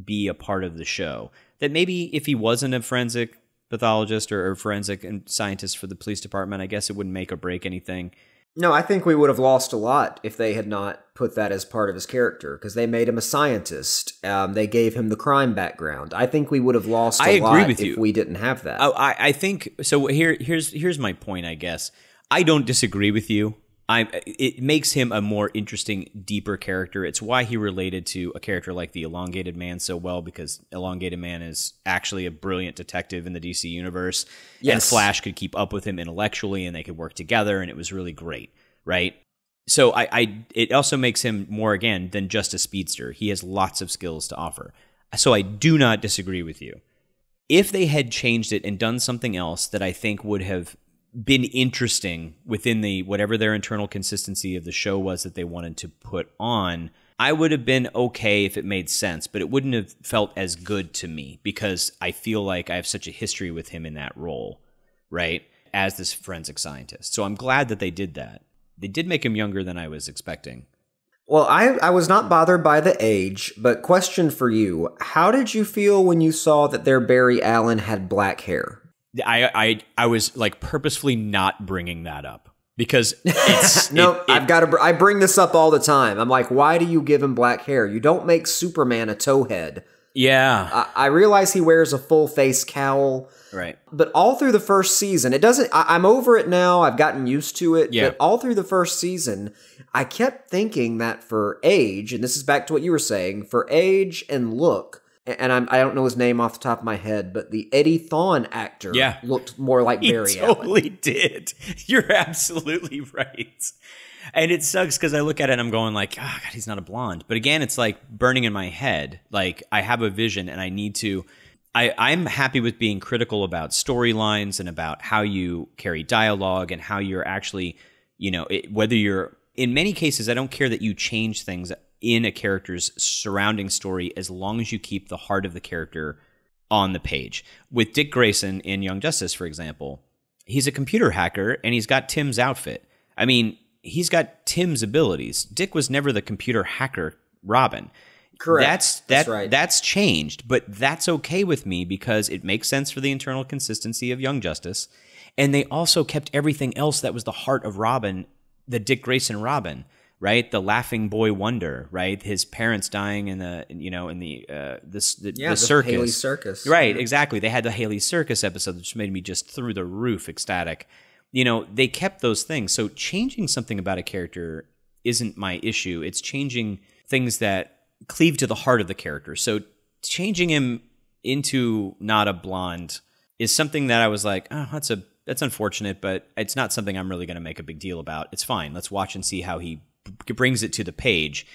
be a part of the show. That maybe if he wasn't a forensic pathologist or forensic scientist for the police department, I guess it wouldn't make or break anything. No, I think we would have lost a lot if they had not put that as part of his character, because they made him a scientist. They gave him the crime background. I think we would have lost a lot if we didn't have that. I think so. Here's my point. I guess I don't disagree with you. It makes him a more interesting, deeper character. It's why he related to a character like the Elongated Man so well, because Elongated Man is actually a brilliant detective in the DC universe. Yes. And Flash could keep up with him intellectually, and they could work together, and it was really great, right? So it also makes him more, again, than just a speedster. He has lots of skills to offer. So I do not disagree with you. If they had changed it and done something else that I think would have been interesting within the whatever their internal consistency of the show was that they wanted to put on, I would have been okay if it made sense, but it wouldn't have felt as good to me because I feel like I have such a history with him in that role, right, as this forensic scientist. So I'm glad that they did that. They did make him younger than I was expecting. Well, I was not bothered by the age, but question for you, how did you feel when you saw that their Barry Allen had black hair? I was like purposefully not bringing that up because it's I bring this up all the time. I'm like, why do you give him black hair? You don't make Superman a towhead. Yeah. I realize he wears a full face cowl. Right. But all through the first season, it doesn't... I'm over it now. I've gotten used to it. Yeah. But all through the first season, I kept thinking that for age, and this is back to what you were saying, for age and look, and I don't know his name off the top of my head, but the Eddie Thawne actor looked more like Barry Allen. He totally did. You're absolutely right. And it sucks because I look at it and I'm going like, oh, God, he's not a blonde. But again, it's like burning in my head. Like I have a vision and I need to... I'm happy with being critical about storylines and about how you carry dialogue and how you're actually, whether you're... In many cases, I don't care that you change things in a character's surrounding story as long as you keep the heart of the character on the page. With Dick Grayson in Young Justice, for example, he's a computer hacker and he's got Tim's outfit. I mean, he's got Tim's abilities. Dick was never the computer hacker Robin. Correct. That's right. That's changed, but that's okay with me because it makes sense for the internal consistency of Young Justice. And they also kept everything else that was the heart of Robin, the Dick Grayson Robin, right? The laughing boy wonder, right? His parents dying in the circus. Haley Circus. Right, exactly. They had the Haley Circus episode, which made me just through the roof ecstatic. They kept those things. So changing something about a character isn't my issue. It's changing things that cleave to the heart of the character. So changing him into not a blonde is something that I was like, oh, that's unfortunate, but it's not something I'm really going to make a big deal about. It's fine. Let's watch and see how he brings it to the page.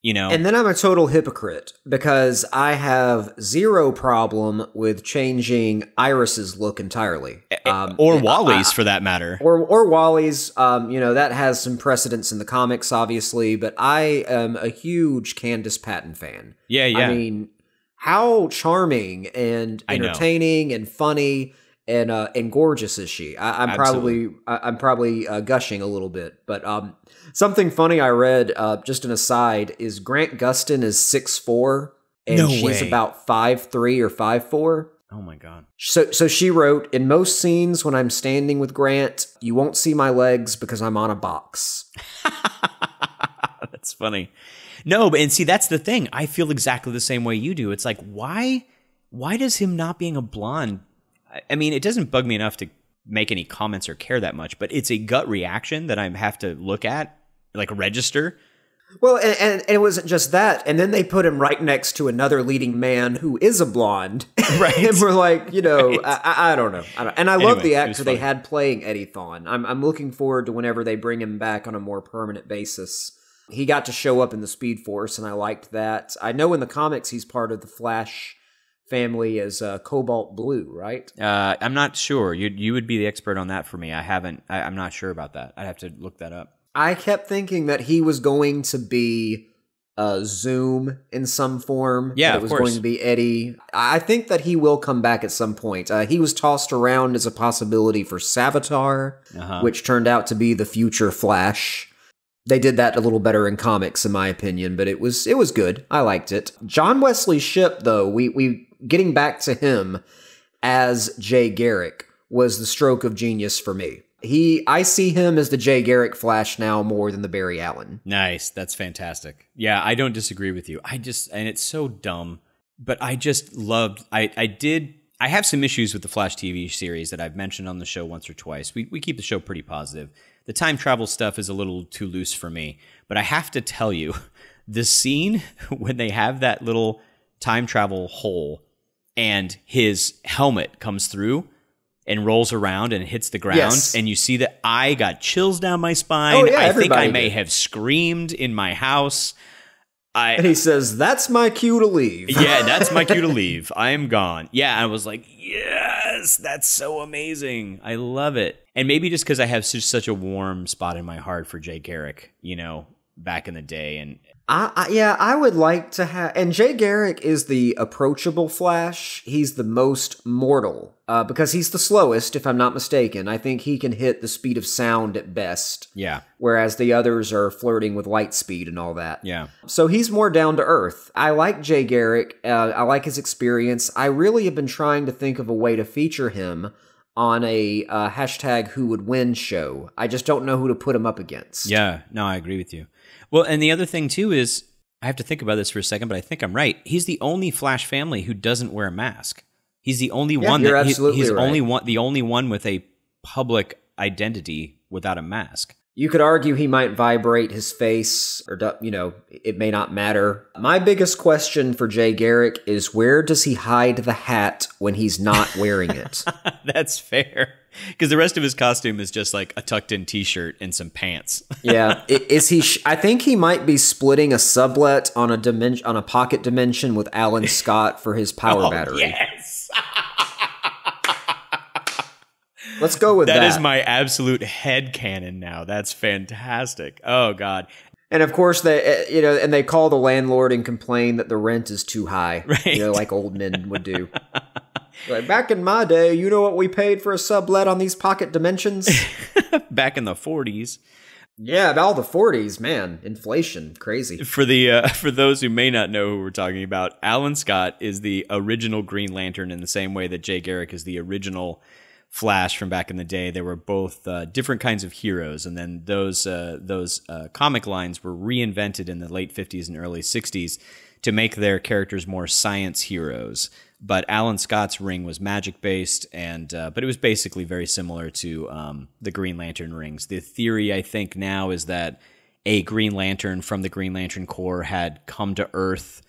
you know. And then I'm a total hypocrite because I have zero problem with changing Iris's look entirely. Or Wally's, for that matter. Or Wally's, that has some precedence in the comics, obviously, but I am a huge Candace Patton fan. Yeah. I mean, how charming and entertaining and funny and gorgeous is she? I'm probably gushing a little bit, but something funny I read, just an aside, is Grant Gustin is 6'4", and she's about 5'3" or 5'4". Oh my God. So she wrote, in most scenes when I'm standing with Grant, you won't see my legs because I'm on a box. That's funny. No, and see, that's the thing. I feel exactly the same way you do. It's like, why does him not being a blonde? I mean, it doesn't bug me enough to make any comments or care that much, but it's a gut reaction that I have to look at, like register. Well, and it wasn't just that. And then they put him right next to another leading man who is a blonde. Right. And we're like, right. I don't know. And I love the Anyway, actor they had playing Eddie Thawne. I'm looking forward to whenever they bring him back on a more permanent basis. He got to show up in the Speed Force, and I liked that. I know in the comics he's part of the Flash family as Cobalt Blue, right? I'm not sure. You would be the expert on that for me. I'm not sure about that. I'd have to look that up. I kept thinking that he was going to be Zoom in some form. Yeah, that it was going to be Eddie. I think that he will come back at some point. He was tossed around as a possibility for Savitar, which turned out to be the future Flash. They did that a little better in comics, in my opinion, but it was good. I liked it. John Wesley Shipp, though, we getting back to him as Jay Garrick was the stroke of genius for me. I see him as the Jay Garrick Flash now more than the Barry Allen. Nice. That's fantastic. Yeah, I don't disagree with you. And it's so dumb, but I just loved, I have some issues with the Flash TV series that I've mentioned on the show once or twice. We keep the show pretty positive. The time travel stuff is a little too loose for me, but I have to tell you, the scene when they have that little time travel hole and his helmet comes through and rolls around and hits the ground, and you see that, I got chills down my spine. Oh, yeah, I think I did. may have screamed in my house. And he says, "That's my cue to leave." Yeah, that's my cue to leave. I am gone. Yeah, I was like, yes, that's so amazing. I love it. And maybe just because I have such a warm spot in my heart for Jay Garrick, back in the day. And I would like to have... And Jay Garrick is the approachable Flash. He's the most mortal, because he's the slowest, if I'm not mistaken. I think he can hit the speed of sound at best. Yeah. Whereas the others are flirting with light speed and all that. Yeah. So he's more down to earth. I like Jay Garrick. I like his experience. I really have been trying to think of a way to feature him on a hashtag Who Would Win show. I just don't know who to put him up against. Yeah, no, I agree with you. Well, and the other thing too is, I have to think about this for a second, but I think I'm right. He's the only Flash family who doesn't wear a mask. He's the only one you're that absolutely he's right. the only one with a public identity without a mask. You could argue he might vibrate his face, or, it may not matter. My biggest question for Jay Garrick is, where does he hide the hat when he's not wearing it? That's fair. Because the rest of his costume is just like a tucked-in T-shirt and some pants. Yeah, is he? I think he might be splitting a sublet on a pocket dimension with Alan Scott for his power battery. Yes. Let's go with that. That is my absolute headcanon now. That's fantastic. Oh, God. And of course, they call the landlord and complain that the rent is too high, right. Like old men would do. Like, back in my day, you know what we paid for a sublet on these pocket dimensions? Back in the 40s. Yeah, all the 40s, man. Inflation, crazy. For those who may not know who we're talking about, Alan Scott is the original Green Lantern in the same way that Jay Garrick is the original Flash from back in the day. They were both different kinds of heroes, and then those comic lines were reinvented in the late 50s and early 60s to make their characters more science heroes. But Alan Scott's ring was magic-based, but it was basically very similar to the Green Lantern rings. The theory, I think, now is that a Green Lantern from the Green Lantern Corps had come to Earth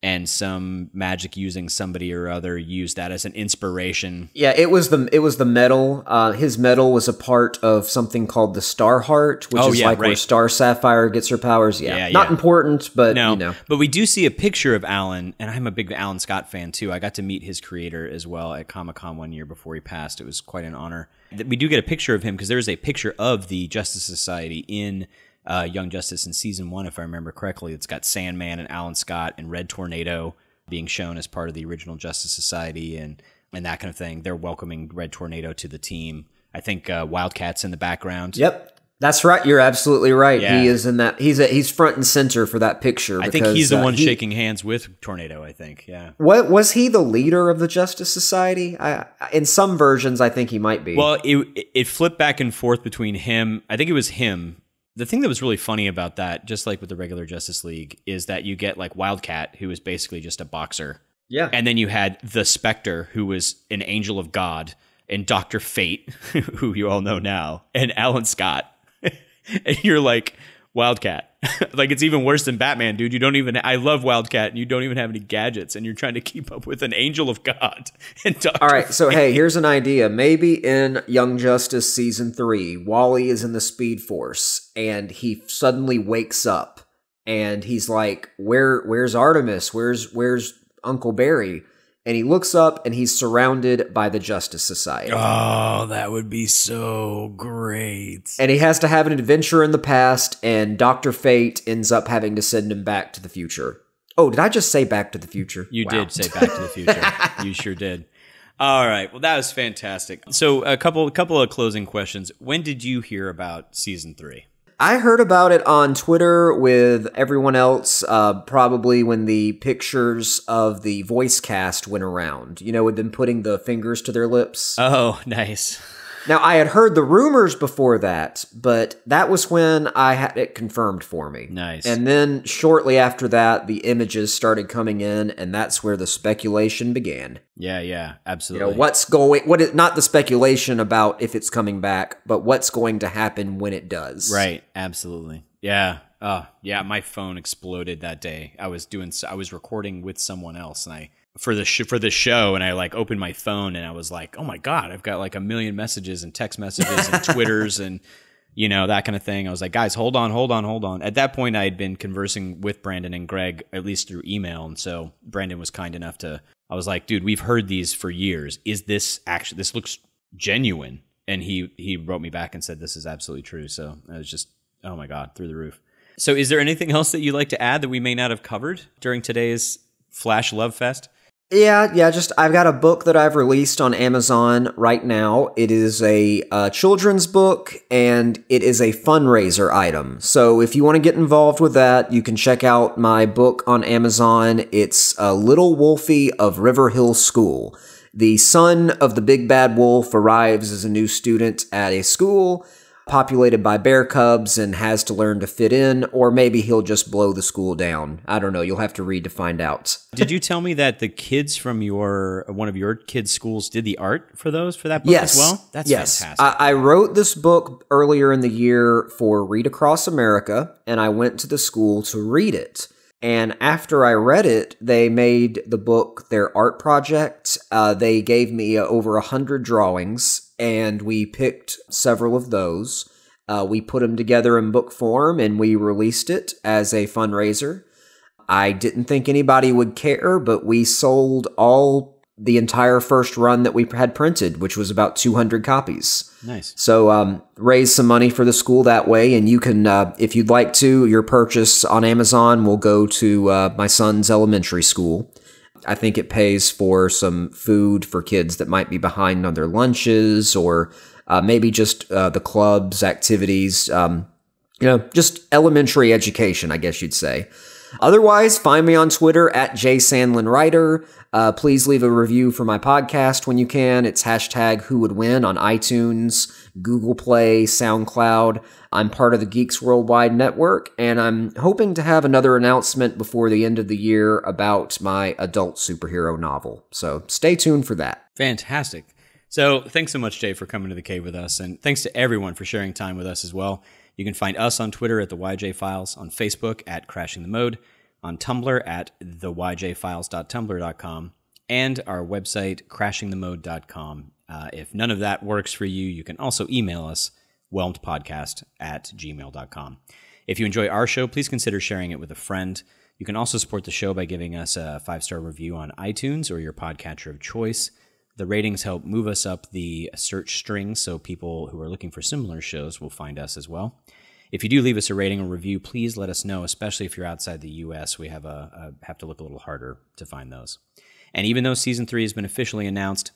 and some magic using somebody or other used that as an inspiration. Yeah, it was the medal. His medal was a part of something called the Star Heart, which is like where Star Sapphire gets her powers. Yeah, not important, but no. You know. But we do see a picture of Alan, and I'm a big Alan Scott fan too. I got to meet his creator as well at Comic-Con one year before he passed. It was quite an honor. We do get a picture of him because there is a picture of the Justice Society in Young Justice in season 1, if I remember correctly. It's got Sandman and Alan Scott and Red Tornado being shown as part of the original Justice Society and that kind of thing. They're welcoming Red Tornado to the team. I think Wildcat's in the background. Yep, that's right. You're absolutely right. Yeah. He is in that. He's front and center for that picture. I think he's the one shaking hands with Tornado. I think. Yeah. What was he the leader of the Justice Society? In some versions, I think he might be. Well, it flipped back and forth between him. I think it was him. The thing that was really funny about that, just like with the regular Justice League, is that you get like Wildcat, who is basically just a boxer. Yeah. And then you had the Spectre, who was an angel of God, and Dr. Fate, who you all know now, and Alan Scott. And you're like, Wildcat. Like, it's even worse than Batman, dude. You don't even... I love Wildcat, and you don't even have any gadgets, and you're trying to keep up with an angel of God and Dr. All right, so Fate. hey, here's an idea. Maybe in Young Justice Season 3, Wally is in the Speed Force, and he suddenly wakes up, and he's like, where's Artemis? Where's Uncle Barry? And he looks up, and he's surrounded by the Justice Society. Oh, that would be so great. And he has to have an adventure in the past, and Dr. Fate ends up having to send him back to the future. Oh, did I just say Back to the Future? You did say Back to the Future. You sure did. All right. Well, that was fantastic. So a couple of closing questions. When did you hear about season 3? I heard about it on Twitter with everyone else, probably when the pictures of the voice cast went around, you know, with them putting the fingers to their lips. Oh, nice. Now, I had heard the rumors before that, but that was when I had it confirmed for me. Nice. And then shortly after that, the images started coming in, and that's where the speculation began. Yeah, absolutely. You know, not the speculation about if it's coming back, but what's going to happen when it does. Right, absolutely. Yeah. Yeah, my phone exploded that day. I was recording with someone else, and for the show, and I like opened my phone, and I was like, oh my God, I've got like 1 million messages and text messages and Twitters and, you know, that kind of thing. I was like, guys, hold on. At that point, I had been conversing with Brandon and Greg, at least through email. And so Brandon was kind enough I was like, dude, we've heard these for years. Is this actually, this looks genuine? And he wrote me back and said, this is absolutely true. So I was just, oh my God, through the roof. So is there anything else that you'd like to add that we may not have covered during today's Flash Love Fest? Yeah, just I've got a book that I've released on Amazon right now. It is a children's book, and it is a fundraiser item. So if you want to get involved with that, you can check out my book on Amazon. It's Little Wolfie of River Hill School. The son of the big bad wolf arrives as a new student at a school populated by bear cubs and has to learn to fit in, or maybe he'll just blow the school down. I don't know. You'll have to read to find out. Did you tell me that the kids from one of your kids' schools did the art for that book as well? That's fantastic. I wrote this book earlier in the year for Read Across America, and I went to the school to read it. And after I read it, they made the book their art project. They gave me over 100 drawings, and we picked several of those. We put them together in book form, and we released it as a fundraiser. I didn't think anybody would care, but we sold the entire first run that we had printed, which was about 200 copies. Nice. So raise some money for the school that way, and you can, if you'd like to, your purchase on Amazon will go to my son's elementary school. I think it pays for some food for kids that might be behind on their lunches, or maybe just the club's activities, just elementary education, I guess you'd say. Otherwise, find me on Twitter at JSandlinWriter. Please leave a review for my podcast when you can. It's #WhoWouldWin on iTunes, Google Play, SoundCloud. I'm part of the Geeks Worldwide Network, and I'm hoping to have another announcement before the end of the year about my adult superhero novel. So stay tuned for that. Fantastic. So thanks so much, Jay, for coming to the cave with us, and thanks to everyone for sharing time with us as well. You can find us on Twitter at the YJ Files, on Facebook at Crashing the Mode, on Tumblr at theyjfiles.tumblr.com, and our website, crashingthemode.com. If none of that works for you, you can also email us, whelmedpodcast@gmail.com. If you enjoy our show, please consider sharing it with a friend. You can also support the show by giving us a 5-star review on iTunes or your podcatcher of choice. The ratings help move us up the search string, so people who are looking for similar shows will find us as well. If you do leave us a rating or review, please let us know, especially if you're outside the U.S. We have to look a little harder to find those. And even though Season 3 has been officially announced,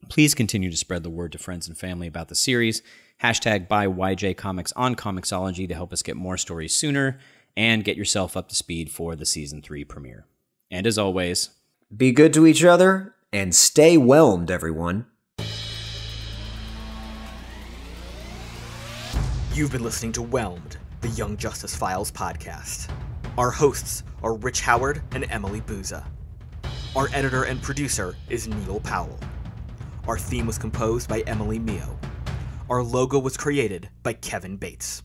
please continue to spread the word to friends and family about the series. Hashtag buy YJ Comics on Comixology to help us get more stories sooner, and get yourself up to speed for the Season 3 premiere. And as always, be good to each other, and stay whelmed, everyone. You've been listening to Whelmed, the Young Justice Files podcast. Our hosts are Rich Howard and Emily Booza. Our editor and producer is Neil Powell. Our theme was composed by Emily Mio. Our logo was created by Kevin Bates.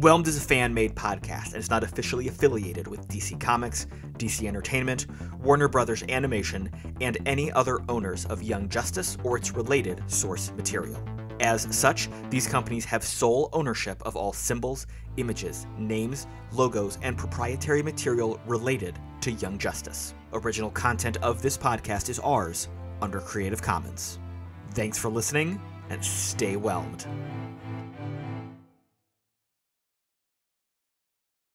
Whelmed is a fan-made podcast and is not officially affiliated with DC Comics, DC Entertainment, Warner Brothers Animation, and any other owners of Young Justice or its related source material. As such, these companies have sole ownership of all symbols, images, names, logos, and proprietary material related to Young Justice. Original content of this podcast is ours under Creative Commons. Thanks for listening, and stay whelmed.